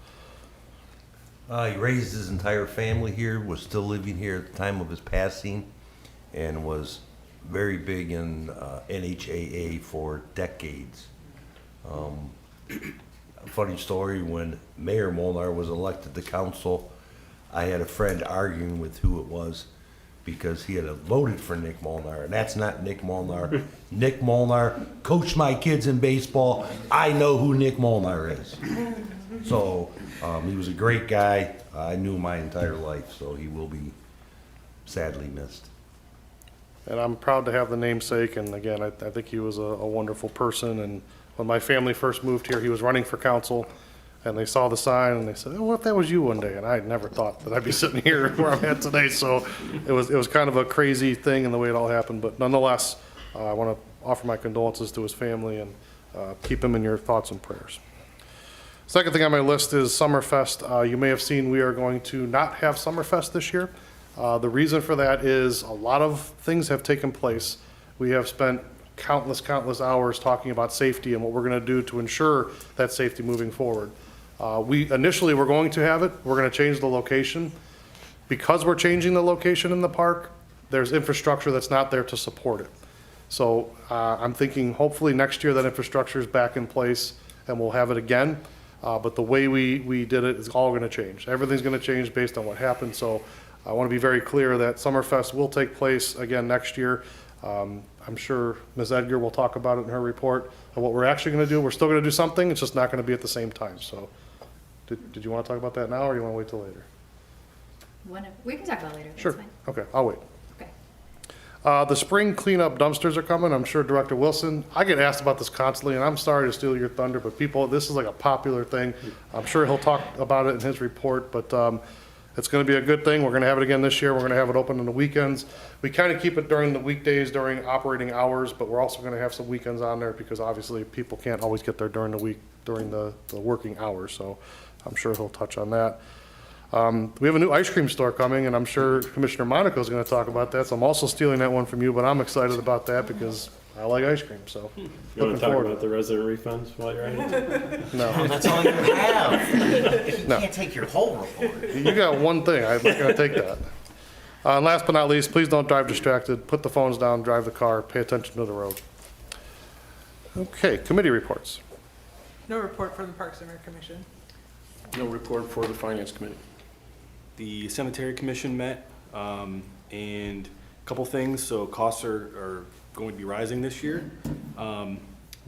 He raised his entire family here, was still living here at the time of his passing, and was very big in NHAA for decades. A funny story, when Mayor Molnar was elected to council, I had a friend arguing with who it was because he had voted for Nick Molnar, and that's not Nick Molnar. Nick Molnar coached my kids in baseball. I know who Nick Molnar is. So he was a great guy. I knew him my entire life, so he will be sadly missed. And I'm proud to have the namesake, and again, I think he was a wonderful person. And when my family first moved here, he was running for council, and they saw the sign, and they said, "Oh, what if that was you one day?" And I had never thought that I'd be sitting here where I'm at today, so it was kind of a crazy thing in the way it all happened. But nonetheless, I want to offer my condolences to his family and keep him in your thoughts and prayers. Second thing on my list is Summerfest. You may have seen we are going to not have Summerfest this year. The reason for that is a lot of things have taken place. We have spent countless hours talking about safety and what we're going to do to ensure that safety moving forward. We initially were going to have it. We're going to change the location. Because we're changing the location in the park, there's infrastructure that's not there to support it. So I'm thinking hopefully next year that infrastructure is back in place and we'll have it again. But the way we did it is all going to change. Everything's going to change based on what happened. So I want to be very clear that Summerfest will take place again next year. I'm sure Ms. Edgar will talk about it in her report of what we're actually going to do. We're still going to do something. It's just not going to be at the same time. So did you want to talk about that now or you want to wait till later? Whenever. We can talk about it later. Sure. That's fine. Okay, I'll wait. Okay. The spring cleanup dumpsters are coming. I'm sure Director Wilson, I get asked about this constantly, and I'm sorry to steal your thunder, but people, this is like a popular thing. I'm sure he'll talk about it in his report, but it's going to be a good thing. We're going to have it again this year. We're going to have it open on the weekends. We kind of keep it during the weekdays, during operating hours, but we're also going to have some weekends on there because obviously people can't always get there during the week, during the working hours. So I'm sure he'll touch on that. We have a new ice cream store coming, and I'm sure Commissioner Monaco is going to talk about that. So I'm also stealing that one from you, but I'm excited about that because I like ice cream. So You want looking to talk forward about the resident refunds while you're at it? No. Oh, that's all you have. You No. can't take your whole report. You got one thing. I'm not going to take that. And last but not least, please don't drive distracted. Put the phones down, drive the car, pay attention to the road. Okay, committee reports. No report from the Parks and Rec Commission. No report for the Finance Committee. The Cemetery Commission met, and a couple things. So costs are going to be rising this year,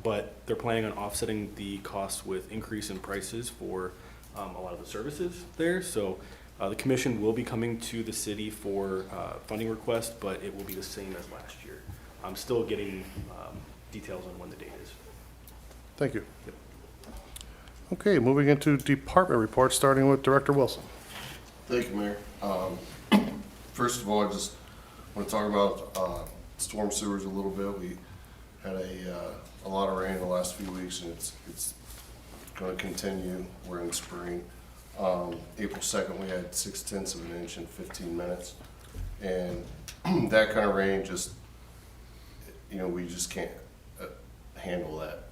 but they're planning on offsetting the costs with increase in prices for a lot of the services there. So the commission will be coming to the city for funding request, but it will be the same as last year. I'm still getting details on when the date is. Thank you. Yep. Okay, moving into department reports, starting with Director Wilson. Thank you, Mayor. First of all, I just want to talk about storm sewers a little bit. We had a lot of rain in the last few weeks, and it's going to continue. We're in spring. April 2nd, we had 0.6 of an inch in 15 minutes. And that kind of rain just, you know, we just can't handle that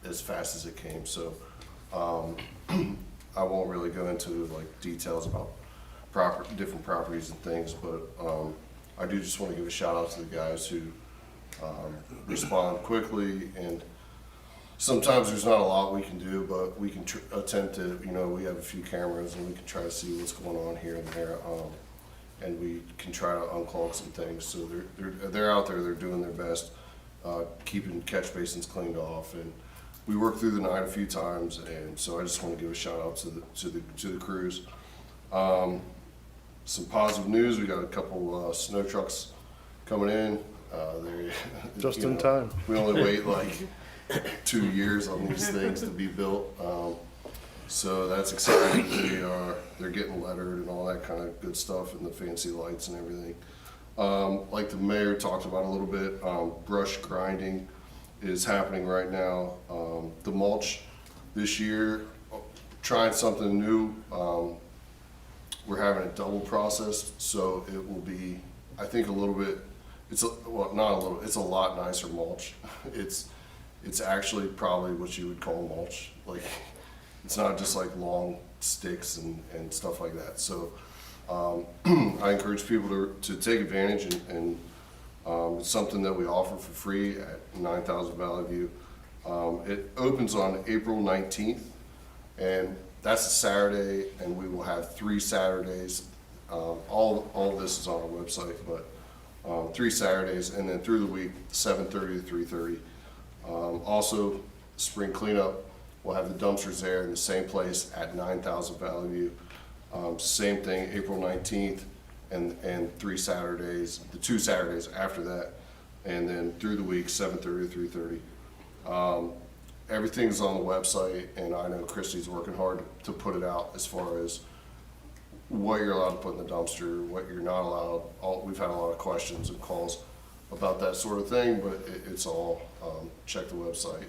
as fast as it came. So I won't really go into like details about different properties and things, but I do just want to give a shout out to the guys who respond quickly, and sometimes there's not a lot we can do, but we can attempt to, you know, we have a few cameras and we can try to see what's going on here and there, and we can try to unclog some things. So they're out there, they're doing their best, keeping catch basins cleaned off, and we worked through the night a few times, and so I just want to give a shout out to the crews. Some positive news: we got a couple snow trucks coming in. Just in time. We only wait like 2 years on these things to be built, so that's exciting. They're getting lettered and all that kind of good stuff, and the fancy lights and everything. Like the mayor talked about a little bit, brush grinding is happening right now. The mulch this year, trying something new. We're having it double processed, so it will be, I think, a little bit, it's a lot nicer mulch. It's actually probably what you would call mulch. Like, it's not just like long sticks and stuff like that. So I encourage people to take advantage, and it's something that we offer for free at 9000 Valley View. It opens on April 19th, and that's a Saturday, and we will have 3 Saturdays. All of this is on our website, but 3 Saturdays, and then through the week, 7:30 to 3:30. Also, spring cleanup, we'll have the dumpsters there in the same place at 9000 Valley View. Same thing, April 19th, and 3 Saturdays, the 2 Saturdays after that, and then through the week, 7:30 to 3:30. Everything's on the website, and I know Christy's working hard to put it out as far as what you're allowed to put in the dumpster, what you're not allowed. We've had a lot of questions and calls about that sort of thing, but it's all, check the website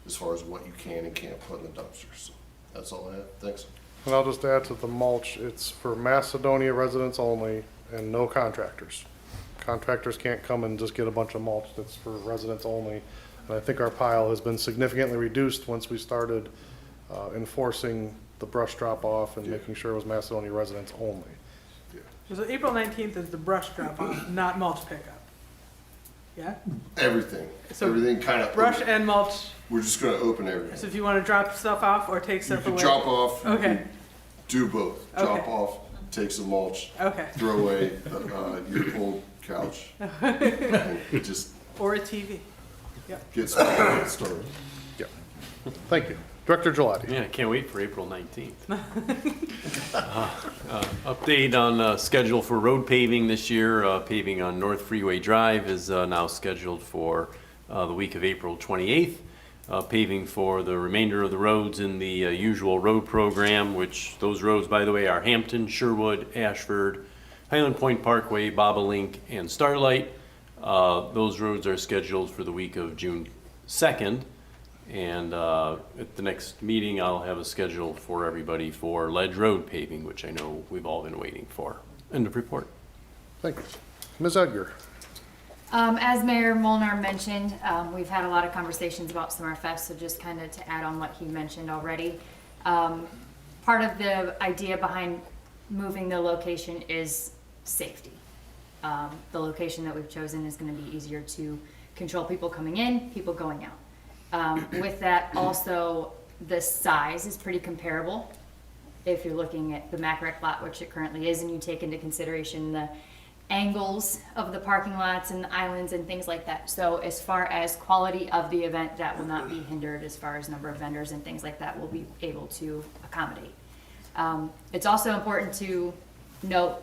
as far as what you can and can't put in the dumpsters. That's all I have. Thanks. And I'll just add to the mulch, it's for Macedonia residents only and no contractors. Contractors can't come and just get a bunch of mulch, that's for residents only. And I think our pile has been significantly reduced once we started enforcing the brush drop off and making sure it was Macedonia residents only. So April 19th is the brush drop off, not mulch pickup. Yeah? everything. So Everything kind of. Brush and mulch, We're just gonna open everything. so if you want to drop stuff off or take You stuff can away. drop off. you Okay. can Do both. Drop Okay. off, take some mulch. Okay. Throw away your old couch. And just Or a TV. Yep. get started. Yeah. Thank you. Director Gelati. Yeah, can't wait for April 19th. Update on schedule for road paving this year. Paving on North Freeway Drive is now scheduled for the week of April 28th. Paving for the remainder of the roads in the usual road program, which those roads, by the way, are Hampton, Sherwood, Ashford, Highland Point Parkway, Bobolink, and Starlight. Those roads are scheduled for the week of June 2nd. And at the next meeting, I'll have a schedule for everybody for Ledge Road paving, which I know we've all been waiting for. End of report. Thank you. Ms. Edgar. As Mayor Molnar mentioned, we've had a lot of conversations about Summerfest, so just kind of to add on what he mentioned already. Part of the idea behind moving the location is safety. The location that we've chosen is going to be easier to control people coming in, people going out. With that, also, the size is pretty comparable. If you're looking at the MacRec lot, which it currently is, and you take into consideration the angles of the parking lots and the islands and things like that. So as far as quality of the event, that will not be hindered as far as number of vendors and things like that we'll be able to accommodate. It's also important to note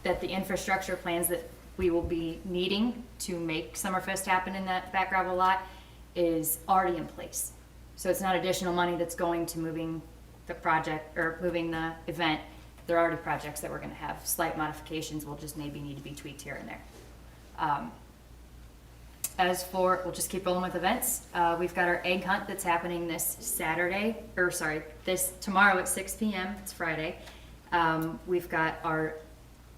that the infrastructure plans that we will be needing to make Summerfest happen in that back gravel lot is already in place. So it's not additional money that's going to moving the project or moving the event. They're already projects that we're gonna have. Slight modifications will just maybe need to be tweaked here and there. As for, we'll just keep rolling with events. We've got our egg hunt that's happening this Saturday, or sorry, tomorrow at 6 p.m. It's Friday. We've got our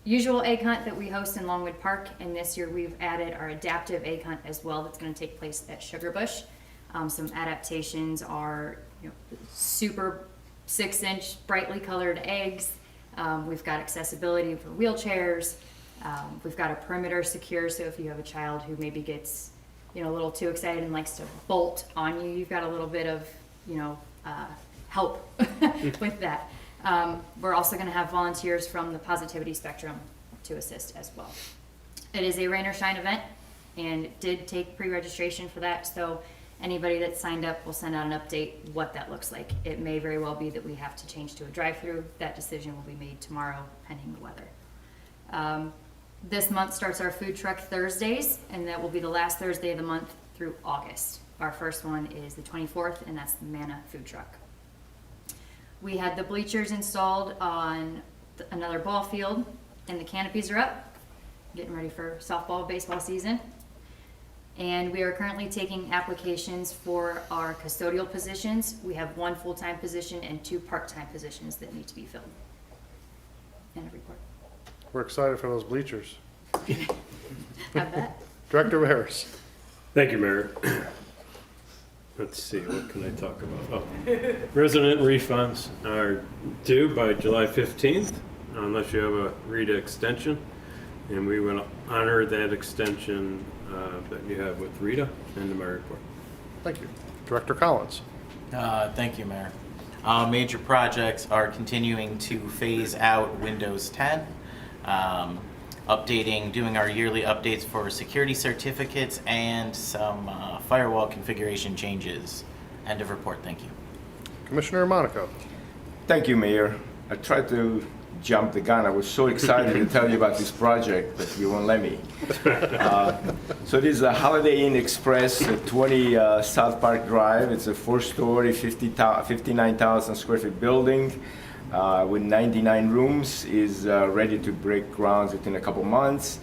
usual egg hunt that we host in Longwood Park, and this year we've added our adaptive egg hunt as well. That's going to take place at Sugar Bush. Some adaptations are, super 6-inch brightly colored eggs. We've got accessibility for wheelchairs. We've got a perimeter secure, so if you have a child who maybe gets, a little too excited and likes to bolt on you, you've got a little bit of, help with that. We're also going to have volunteers from the Positivity Spectrum to assist as well. It is a rain or shine event, and it did take pre-registration for that, so anybody that signed up will send out an update what that looks like. It may very well be that we have to change to a drive-through. That decision will be made tomorrow, pending the weather. This month starts our food truck Thursdays, and that will be the last Thursday of the month through August. Our first one is the 24th, and that's the Manna food truck. We had the bleachers installed on another ball field, and the canopies are up, getting ready for softball, baseball season. And we are currently taking applications for our custodial positions. We have 1 full-time position and 2 part-time positions that need to be filled. End of report. We're excited for those bleachers. I bet. Director Harris. Thank you, Mayor. Let's see, what can I talk about? Oh. Resident refunds are due by July 15th, unless you have a RETA extension. And we will honor that extension that you have with RETA. End of my report. Thank you. Director Collins. Thank you, Mayor. Major projects are continuing to phase out Windows 10, doing our yearly updates for security certificates and some firewall configuration changes. End of report. Thank you. Commissioner Monaco. Thank you, Mayor. I tried to jump the gun. I was so excited to tell you about this project, but you won't let me. So this is a Holiday Inn Express at 20 South Park Drive. It's a 4-story, 59,000 square feet building with 99 rooms. Is ready to break grounds within a couple months.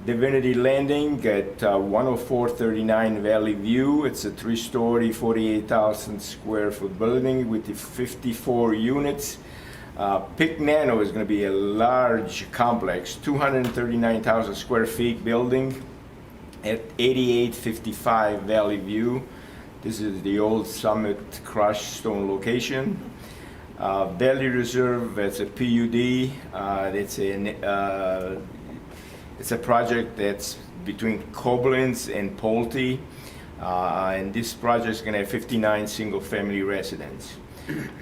Divinity Landing at 10439 Valley View. It's a 3-story, 48,000 square foot building with 54 units. Pick Nano is going to be a large complex, 239,000 square feet building at 8855 Valley View. This is the old Summit crushed stone location. Valley Reserve, it's a PUD. It's a project that's between Koblenz and Pulte. And this project is gonna have 59 single-family residents.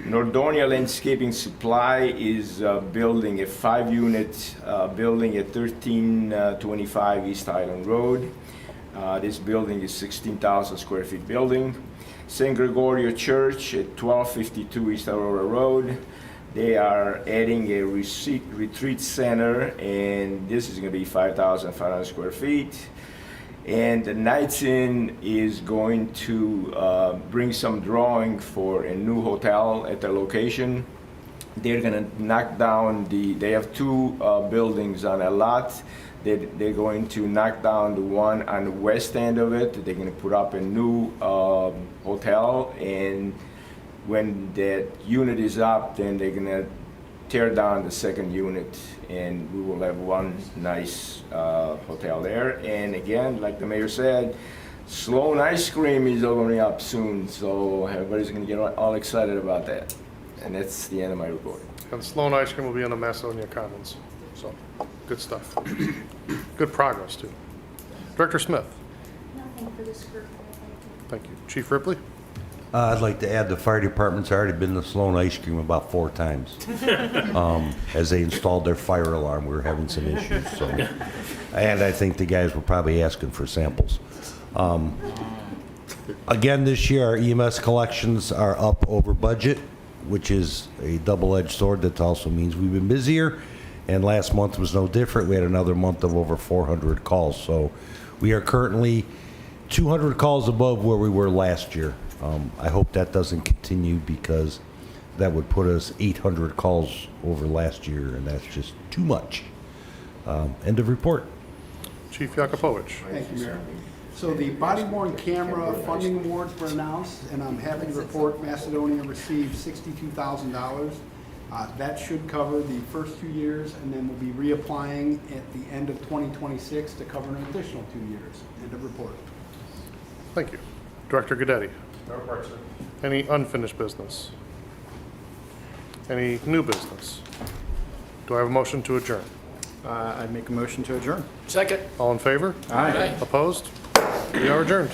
Nordonia Landscaping Supply is building a 5-unit building at 1325 East Highland Road. This building is 16,000 square feet building. San Gregorio Church at 1252 East Aurora Road. They are adding a retreat center, and this is gonna be 5,500 square feet. And the Knights Inn is going to bring some drawing for a new hotel at the location. They're gonna knock down they have 2 buildings on a lot. They're going to knock down the one on the west end of it. They're gonna put up a new hotel, and when that unit is up, then they're gonna tear down the second unit, and we will have one nice hotel there. And again, like the mayor said, Sloan Ice Cream is opening up soon, so everybody's gonna get all excited about that. And that's the end of my report. And Sloan Ice Cream will be on the Macedonia Commons, so, good stuff. Good progress, too. Director Smith? Nothing for this group. Thank you. Chief Ripley? I'd like to add the fire department's already been to Sloan Ice Cream about 4 times. As they installed their fire alarm, we were having some issues, so. And I think the guys were probably asking for samples. Again, this year, our EMS collections are up over budget, which is a double-edged sword. That also means we've been busier, and last month was no different. We had another month of over 400 calls, so we are currently 200 calls above where we were last year. I hope that doesn't continue, because that would put us 800 calls over last year, and that's just too much. End of report. Chief Yakupovich? Thank you, Mayor. So the body-worn camera funding awards were announced, and I'm happy to report Macedonia received $62,000. That should cover the first 2 years, and then we'll be reapplying at the end of 2026 to cover an additional 2 years. End of report. Thank you. Director Gaddetti? No report, sir. Any unfinished business? Any new business? Do I have a motion to adjourn? I'd make a motion to adjourn. Second. All in favor? Aye. Opposed? We are adjourned.